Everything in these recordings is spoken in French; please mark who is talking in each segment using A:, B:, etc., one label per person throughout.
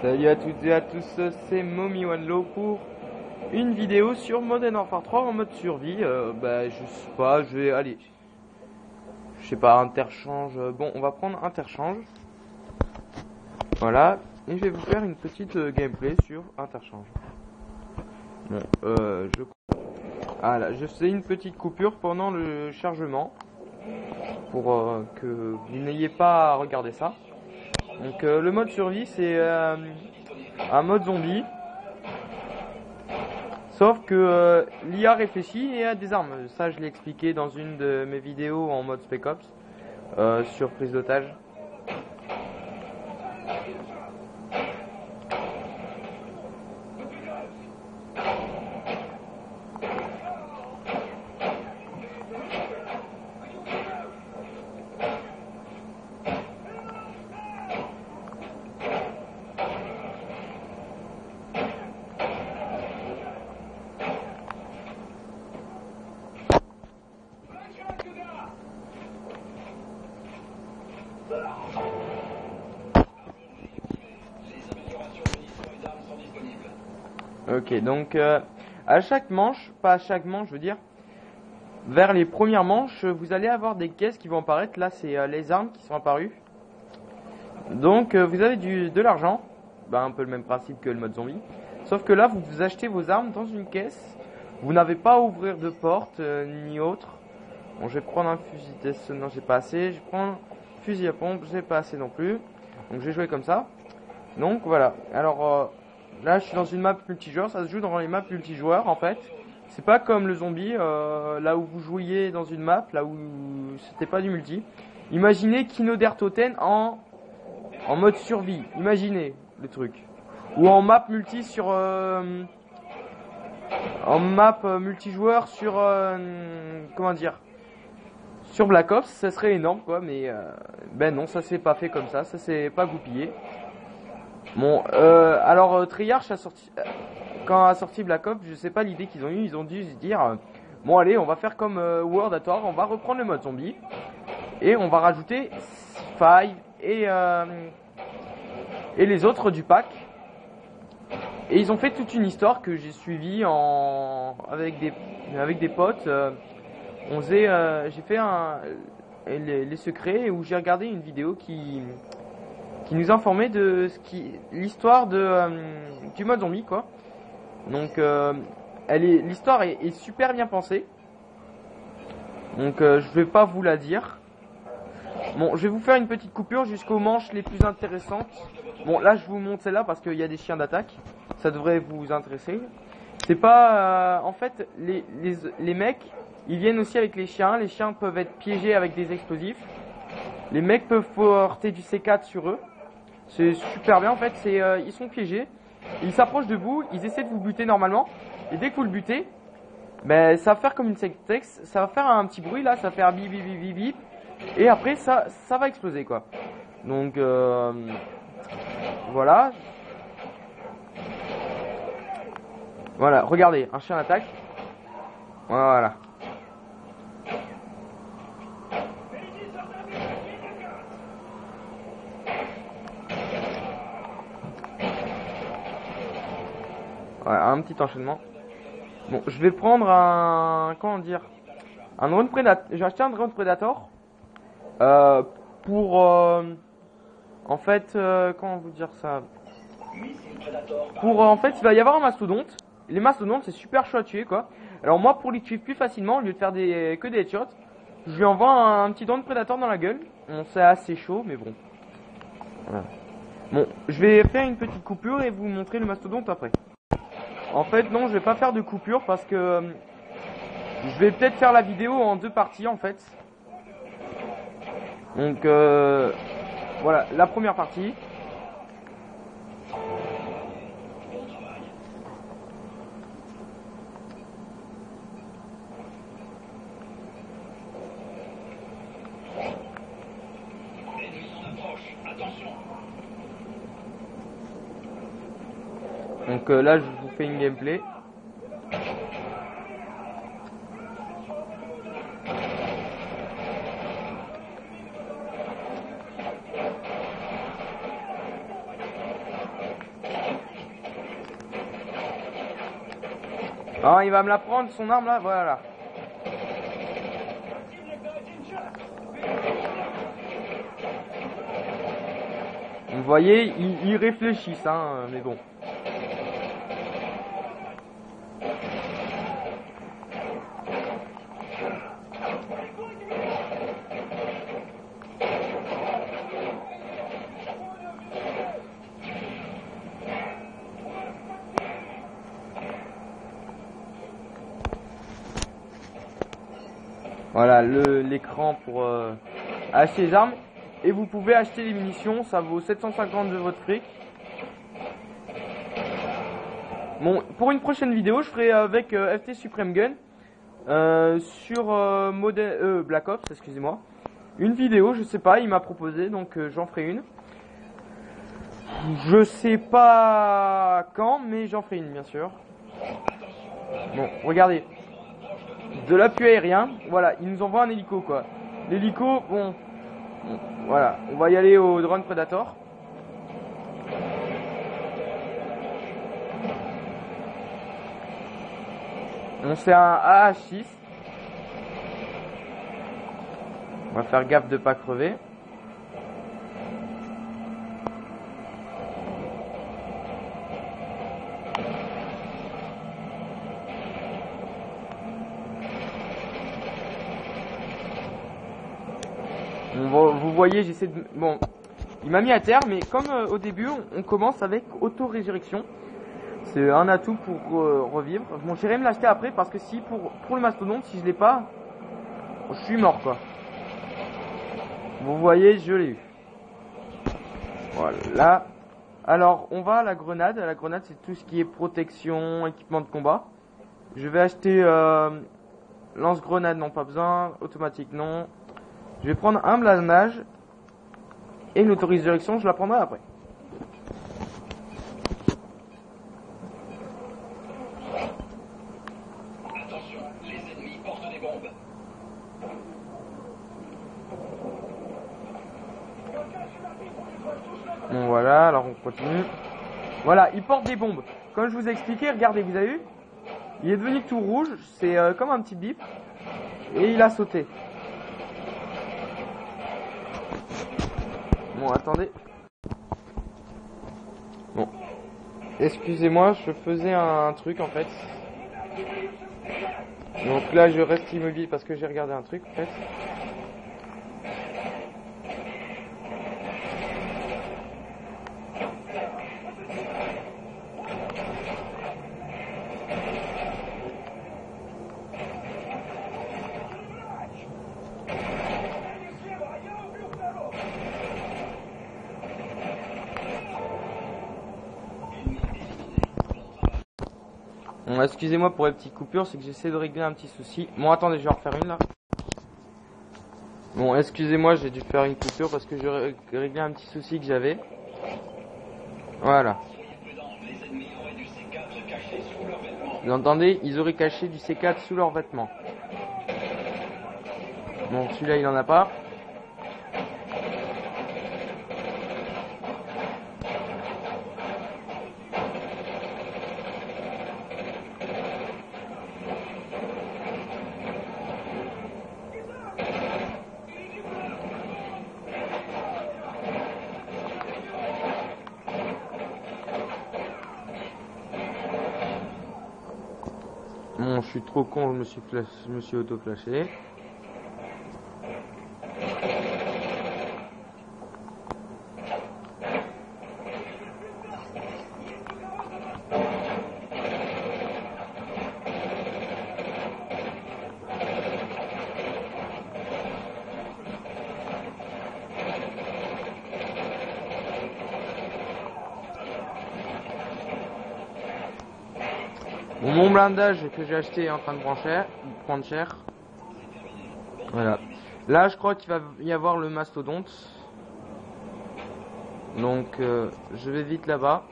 A: Salut à toutes et à tous, c'est MommyOneLow pour une vidéo sur Modern Warfare 3 en mode survie. Je sais pas, je sais pas, interchange. Bon, on va prendre interchange. Voilà, et je vais vous faire une petite gameplay sur interchange. Bon, je fais une petite coupure pendant le chargement pour que vous n'ayez pas à regarder ça. Donc le mode survie c'est un mode zombie, sauf que l'IA réfléchit et a des armes. Ça je l'ai expliqué dans une de mes vidéos en mode Spec Ops sur prise d'otage. Ok, donc à chaque manche, pas à chaque manche, je veux dire, vers les premières manches, vous allez avoir des caisses qui vont apparaître. Là, c'est les armes qui sont apparues. Donc, vous avez de l'argent, un peu le même principe que le mode zombie. Sauf que là, vous achetez vos armes dans une caisse. Vous n'avez pas à ouvrir de porte ni autre. Bon, je vais prendre un fusil test, non, j'ai pas assez. Je prends un fusil à pompe, j'ai pas assez non plus. Donc, je vais jouer comme ça. Donc, voilà. Alors, là, je suis dans une map multijoueur. Ça se joue dans les maps multijoueurs, en fait. C'est pas comme le zombie, là où vous jouiez dans une map, là où c'était pas du multi. Imaginez Kino der Toten en mode survie. Imaginez le truc. Ou en map multi sur en map multijoueur sur comment dire, sur Black Ops, ça serait énorme quoi, mais ben non, ça s'est pas fait comme ça s'est pas goupillé. Bon, alors Treyarch a sorti, quand a sorti Black Ops, je sais pas l'idée qu'ils ont eu, ils ont dû se dire bon allez, on va faire comme World at War, on va reprendre le mode zombie et on va rajouter Five et les autres du pack. Et ils ont fait toute une histoire que j'ai suivie avec des potes. J'ai fait les secrets où j'ai regardé une vidéo qui nous informait de l'histoire du mode zombie quoi. Donc l'histoire est super bien pensée. Donc je vais pas vous la dire. Bon, je vais vous faire une petite coupure jusqu'aux manches les plus intéressantes. Bon, là je vous montre celle-là parce qu'il y a des chiens d'attaque. Ça devrait vous intéresser. C'est pas en fait les mecs, ils viennent aussi avec les chiens. Les chiens peuvent être piégés avec des explosifs. Les mecs peuvent porter du C4 sur eux. C'est super bien en fait, ils sont piégés. Ils s'approchent de vous, ils essaient de vous buter normalement. Et dès que vous le butez, ça va faire comme une sectex, ça va faire un petit bruit là, ça va faire bip bip bip bip bip. Et après ça va exploser quoi. Donc voilà. Voilà, regardez, un chien attaque. Voilà. Voilà, un petit enchaînement. Bon, je vais prendre un drone Predator. J'ai acheté un drone Predator pour en fait comment vous dire ça, pour en fait il va y avoir un mastodonte. Les mastodontes c'est super chaud à tuer quoi. Alors moi pour les tuer plus facilement, au lieu de faire que des headshots, je lui envoie un petit drone Predator dans la gueule. Bon, c'est assez chaud mais bon. Voilà. Bon, je vais faire une petite coupure et vous montrer le mastodonte après. En fait non, je vais pas faire de coupure parce que je vais peut-être faire la vidéo en deux parties en fait. Donc voilà, la première partie. Donc là je vous fais une gameplay. Ah, il va me la prendre, son arme là, voilà. Vous voyez, ils réfléchissent, hein, mais bon. Voilà l'écran pour acheter les armes. Et vous pouvez acheter les munitions, ça vaut 750 de votre fric. Bon, pour une prochaine vidéo, je ferai avec FT Supreme Gun sur Black Ops, excusez-moi. Une vidéo, je sais pas, il m'a proposé, donc j'en ferai une. Je sais pas quand, mais j'en ferai une, bien sûr. Bon, regardez. De l'appui aérien, voilà, il nous envoie un hélico, quoi. L'hélico, bon, voilà, on va y aller au drone Predator. On c'est un AH6. On va faire gaffe de pas crever. Vous voyez, j'essaie de... Bon, il m'a mis à terre, mais comme au début, on commence avec auto-résurrection. C'est un atout pour revivre. Bon, j'irai me l'acheter après, parce que si, pour le mastodonte, si je l'ai pas, je suis mort, quoi. Vous voyez, je l'ai eu. Voilà. Alors, on va à la grenade. La grenade, c'est tout ce qui est protection, équipement de combat. Je vais acheter lance-grenade, non, pas besoin. Automatique, non. Je vais prendre un blasonnage et une auto-résurrection, je la prendrai après.
B: Attention, les ennemis portent des bombes.
A: Bon voilà, alors on continue. Voilà, il porte des bombes. Comme je vous ai expliqué, regardez, vous avez vu? Il est devenu tout rouge, c'est comme un petit bip. Et il a sauté. Bon, attendez. Bon. Excusez-moi, je faisais un truc en fait. Donc là, je reste immobile parce que j'ai regardé un truc en fait. Bon, excusez-moi pour les petites coupures, c'est que j'essaie de régler un petit souci. Bon, attendez, je vais en refaire une là. Bon, excusez-moi, j'ai dû faire une coupure parce que je réglais un petit souci que j'avais. Voilà. Vous entendez? Ils auraient caché du C4 sous leurs vêtements. Bon, celui-là, il en a pas. Bon, je suis trop con, je me suis auto-flashé. Bon, mon blindage que j'ai acheté est en train de prendre cher. Voilà. Là, je crois qu'il va y avoir le mastodonte. Donc, je vais vite là-bas.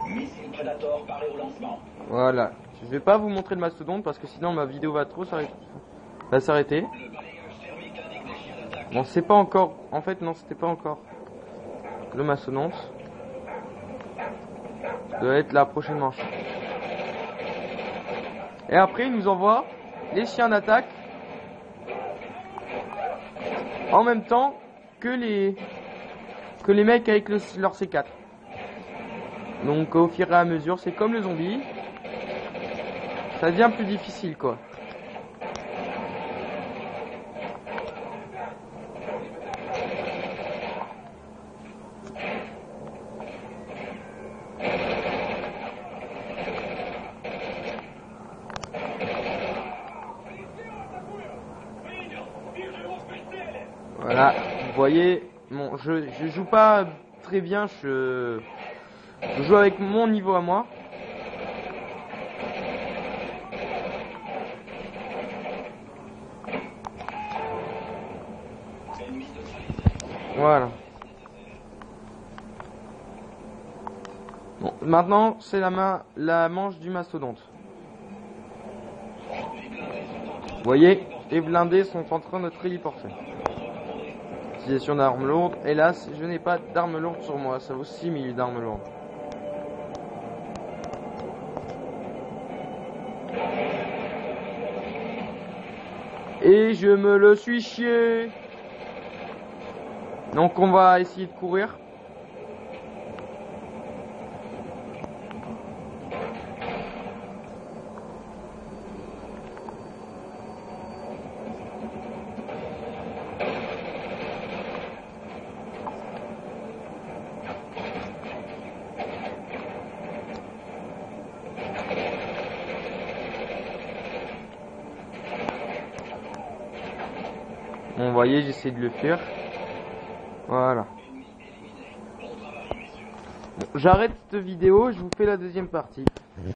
B: Missile Predator paré au lancement.
A: Voilà. Je vais pas vous montrer le mastodonte parce que sinon ma vidéo va s'arrêter.
B: Le balayage thermique indique des chiens d'attaque.
A: Bon, c'est pas encore. En fait, non, c'était pas encore le mastodonte. Ça doit être la prochaine manche. Et après, il nous envoie les chiens d'attaque en même temps que les mecs avec leur C4. Donc au fur et à mesure, c'est comme le zombie. Ça devient plus difficile, quoi. Voilà, vous voyez, bon, je joue pas très bien, je joue avec mon niveau à moi. Voilà. Bon, maintenant c'est la manche du mastodonte. Vous voyez, les blindés sont en train de téléporter. Utilisation d'armes lourdes. Hélas, je n'ai pas d'armes lourdes sur moi. Ça vaut 6000 d'armes lourdes. Et je me le suis chié. Donc on va essayer de courir. Bon, vous voyez, j'essaie de le faire. Voilà. Bon, j'arrête cette vidéo, je vous fais la deuxième partie.